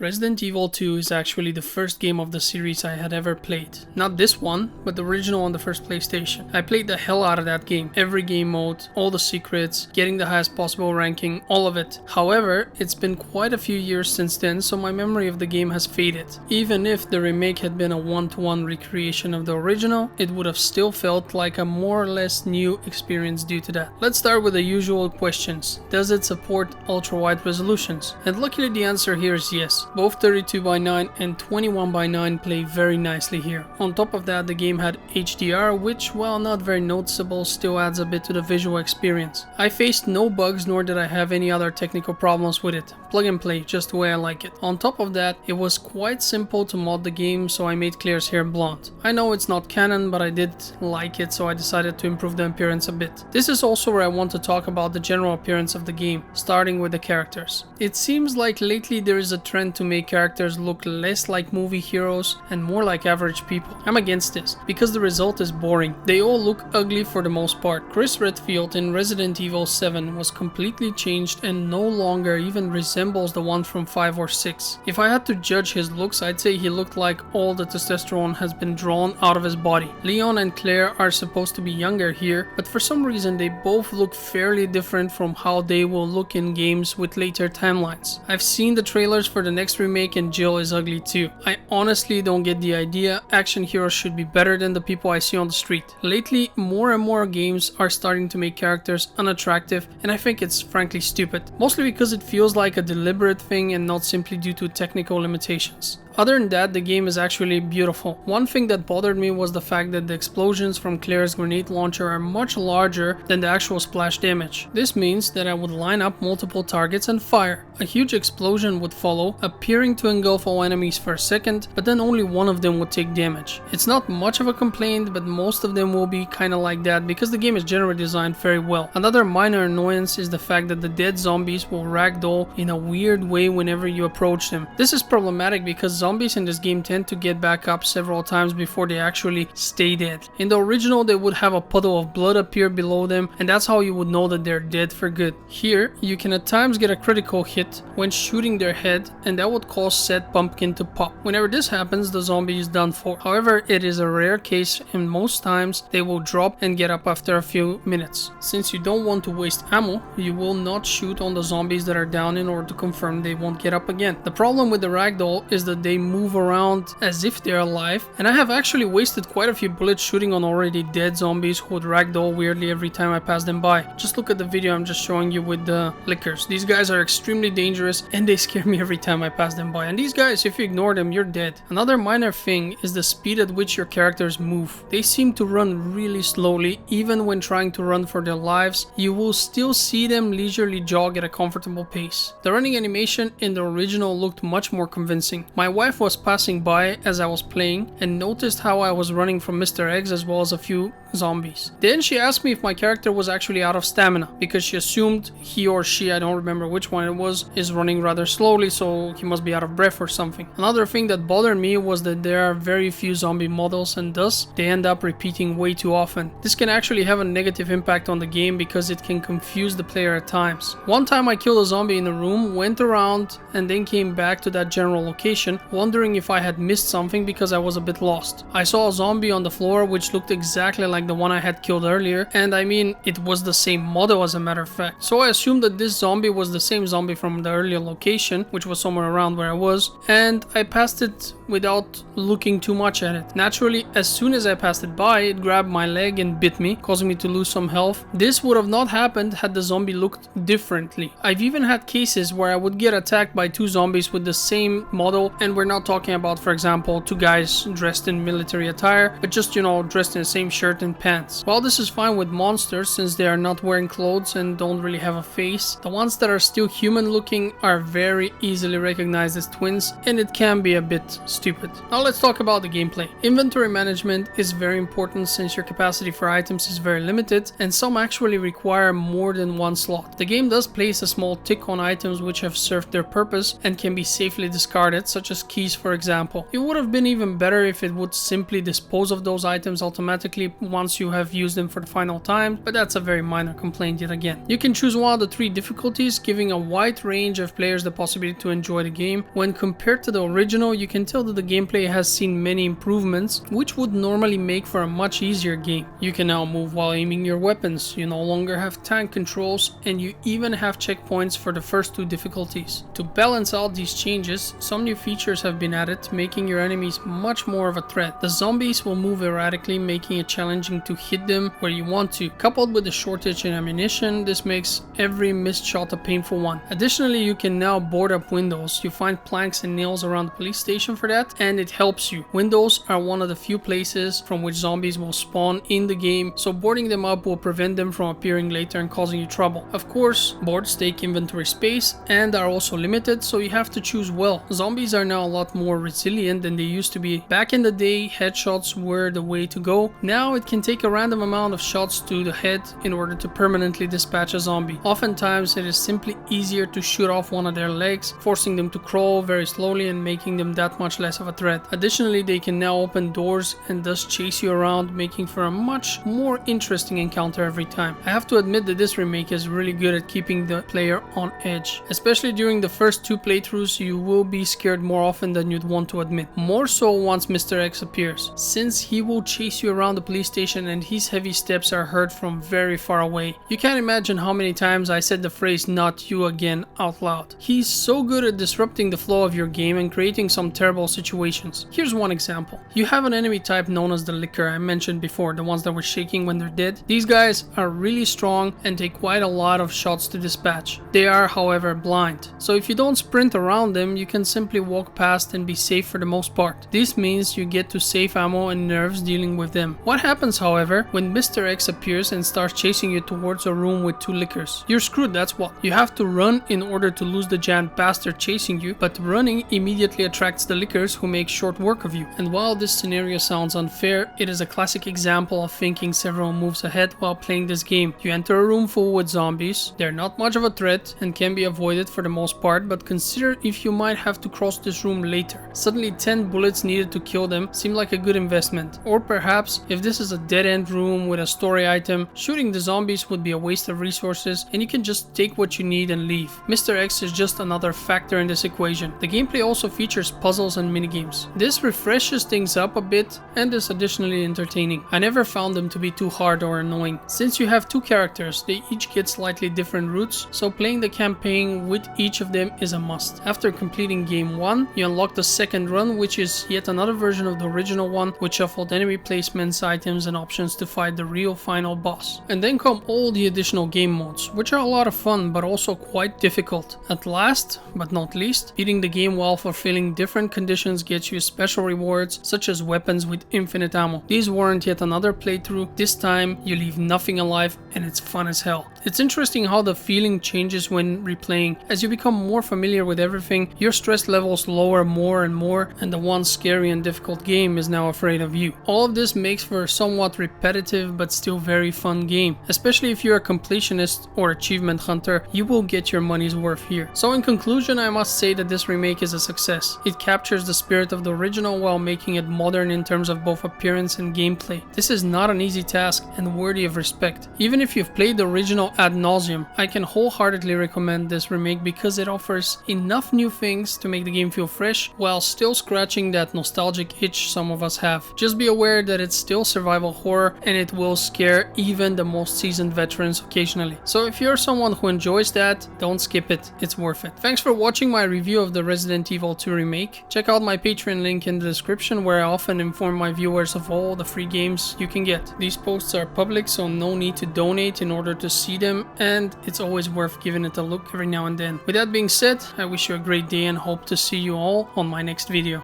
Resident Evil 2 is actually the first game of the series I had ever played. Not this one, but the original on the first PlayStation. I played the hell out of that game. Every game mode, all the secrets, getting the highest possible ranking, all of it. However, it's been quite a few years since then, so my memory of the game has faded. Even if the remake had been a one-to-one recreation of the original, it would have still felt like a more or less new experience due to that. Let's start with the usual questions. Does it support ultra-wide resolutions? And luckily the answer here is yes. Both 32:9 and 21:9 play very nicely here. On top of that, the game had HDR, which, while not very noticeable, still adds a bit to the visual experience. I faced no bugs, nor did I have any other technical problems with it. Plug and play, just the way I like it. On top of that, it was quite simple to mod the game, so I made Claire's hair blonde. I know it's not canon, but I did like it, so I decided to improve the appearance a bit. This is also where I want to talk about the general appearance of the game, starting with the characters. It seems like lately there is a trend to make characters look less like movie heroes and more like average people. I'm against this, because the result is boring. They all look ugly for the most part. Chris Redfield in Resident Evil 7 was completely changed and no longer even resembles the one from 5 or 6. If I had to judge his looks, I'd say he looked like all the testosterone has been drawn out of his body. Leon and Claire are supposed to be younger here, but for some reason they both look fairly different from how they will look in games with later timelines. I've seen the trailers for the next remake and Jill is ugly too. I honestly don't get the idea. Action heroes should be better than the people I see on the street. Lately, more and more games are starting to make characters unattractive, and I think it's frankly stupid. Mostly because it feels like a deliberate thing and not simply due to technical limitations. Other than that, the game is actually beautiful. One thing that bothered me was the fact that the explosions from Claire's grenade launcher are much larger than the actual splash damage. This means that I would line up multiple targets and fire. A huge explosion would follow, appearing to engulf all enemies for a second, but then only one of them would take damage. It's not much of a complaint, but most of them will be kinda like that because the game is generally designed very well. Another minor annoyance is the fact that the dead zombies will ragdoll in a weird way whenever you approach them. This is problematic because zombies in this game tend to get back up several times before they actually stay dead. In the original, they would have a puddle of blood appear below them, and that's how you would know that they're dead for good. Here, you can at times get a critical hit when shooting their head, and that would cause said pumpkin to pop. Whenever this happens, the zombie is done for. However, it is a rare case, and most times they will drop and get up after a few minutes. Since you don't want to waste ammo, you will not shoot on the zombies that are down in order to confirm they won't get up again. The problem with the ragdoll is that they move around as if they're alive, and I have actually wasted quite a few bullets shooting on already dead zombies who would ragdoll weirdly every time I pass them by. Just look at the video I'm just showing you with the lickers. These guys are extremely dangerous and they scare me every time I pass them by. And these guys, if you ignore them, you're dead. Another minor thing is the speed at which your characters move. They seem to run really slowly. Even when trying to run for their lives, you will still see them leisurely jog at a comfortable pace. The running animation in the original looked much more convincing. My wife was passing by as I was playing and noticed how I was running from Mr. Eggs as well as a few zombies. Then she asked me if my character was actually out of stamina because she assumed he or she, I don't remember which one it was, is running rather slowly, so he must be out of breath or something. Another thing that bothered me was that there are very few zombie models and thus they end up repeating way too often. This can actually have a negative impact on the game because it can confuse the player at times. One time I killed a zombie in a room, went around and then came back to that general location wondering if I had missed something because I was a bit lost. I saw a zombie on the floor which looked exactly like the one I had killed earlier, and I mean it was the same model as a matter of fact. So I assumed that this zombie was the same zombie from the earlier location, which was somewhere around where I was, and I passed it without looking too much at it. Naturally, as soon as I passed it by, it grabbed my leg and bit me, causing me to lose some health. This would have not happened had the zombie looked differently. I've even had cases where I would get attacked by two zombies with the same model, and we're not talking about, for example, two guys dressed in military attire, but just, you know, dressed in the same shirt and pants. While this is fine with monsters since they are not wearing clothes and don't really have a face, the ones that are still human looking are very easily recognized as twins, and it can be a bit stupid. Now let's talk about the gameplay. Inventory management is very important since your capacity for items is very limited and some actually require more than one slot. The game does place a small tick on items which have served their purpose and can be safely discarded, such as keys for example. It would have been even better if it would simply dispose of those items automatically once you have used them for the final time, but that's a very minor complaint yet again. You can choose one of the three difficulties, giving a wide range of players the possibility to enjoy the game. When compared to the original, you can tell that the gameplay has seen many improvements, which would normally make for a much easier game. You can now move while aiming your weapons, you no longer have tank controls, and you even have checkpoints for the first 2 difficulties. To balance out these changes, some new features have been added, making your enemies much more of a threat. The zombies will move erratically, making it challenging to hit them where you want to. Coupled with the shortage in ammunition, this makes every missed shot a painful one. Additionally, you can now board up windows. You find planks and nails around the police station for that, and it helps you. Windows are one of the few places from which zombies will spawn in the game, so boarding them up will prevent them from appearing later and causing you trouble. Of course, boards take inventory space and are also limited, so you have to choose well. Zombies are now a lot more resilient than they used to be. Back in the day, headshots were the way to go. Now it can take a random amount of shots to the head in order to permanently dispatch a zombie. Oftentimes it is simply easier to shoot off one of their legs, forcing them to crawl very slowly and making them that much less of a threat. Additionally, they can now open doors and thus chase you around, making for a much more interesting encounter every time. I have to admit that this remake is really good at keeping the player on edge. Especially during the first 2 playthroughs, you will be scared more often than you'd want to admit. More so once Mr. X appears, since he will chase you around the police station and his heavy steps are heard from very far away. You can't imagine how many times I said the phrase "not you again" out loud. He's so good at disrupting the flow of your game and creating some terrible situations. Here's one example. You have an enemy type known as the Licker I mentioned before, the ones that were shaking when they're dead. These guys are really strong and take quite a lot of shots to dispatch. They are, however, blind, so if you don't sprint around them, you can simply walk past and be safe for the most part. This means you get to save ammo and nerves dealing with them. What happens, however, when Mr. X appears and starts chasing you towards a room with 2 Lickers? You're screwed, that's what. You have to run in order to lose the giant bastard chasing you, but running immediately attracts the Lickers, who make short work of you. And while this scenario sounds unfair, it is a classic example of thinking several moves ahead while playing this game. You enter a room full with zombies. They're not much of a threat and can be avoided for the most part, but consider if you might have to cross this room later. Suddenly 10 bullets needed to kill them seem like a good investment. Or perhaps, if this is a dead-end room with a story item, shooting the zombies would be a waste of resources and you can just take what you need and leave. Mr. X is just another factor in this equation. The gameplay also features puzzles and minigames. This refreshes things up a bit and is additionally entertaining. I never found them to be too hard or annoying. Since you have 2 characters, they each get slightly different routes, so playing the campaign with each of them is a must. After completing game 1, you unlock the second run, which is yet another version of the original one, with shuffled enemy placements, items and options to fight the real final boss. And then come all the additional game modes, which are a lot of fun but also quite difficult. At last, but not least, beating the game while fulfilling different conditions gets you special rewards, such as weapons with infinite ammo. These warrant yet another playthrough. This time you leave nothing alive and it's fun as hell. It's interesting how the feeling changes when replaying. As you become more familiar with everything, your stress levels lower more and more, and the once scary and difficult game is now afraid of you. All of this makes for a somewhat repetitive but still very fun game. Especially if you're a completionist or achievement hunter, you will get your money's worth here. So in conclusion, I must say that this remake is a success. It captures the spirit of the original while making it modern in terms of both appearance and gameplay. This is not an easy task and worthy of respect. Even if you've played the original ad nauseum, I can wholeheartedly recommend this remake because it offers enough new things to make the game feel fresh while still scratching that nostalgic itch some of us have. Just be aware that it's still survival horror and it will scare even the most seasoned veterans occasionally. So if you're someone who enjoys that, don't skip it, it's worth it. Thanks for watching my review of the Resident Evil 2 remake. Check out my Patreon link in the description, where I often inform my viewers of all the free games you can get. These posts are public, so no need to donate in order to see them, and it's always worth giving it a look every now and then. With that being said, I wish you a great day and hope to see you all on my next video.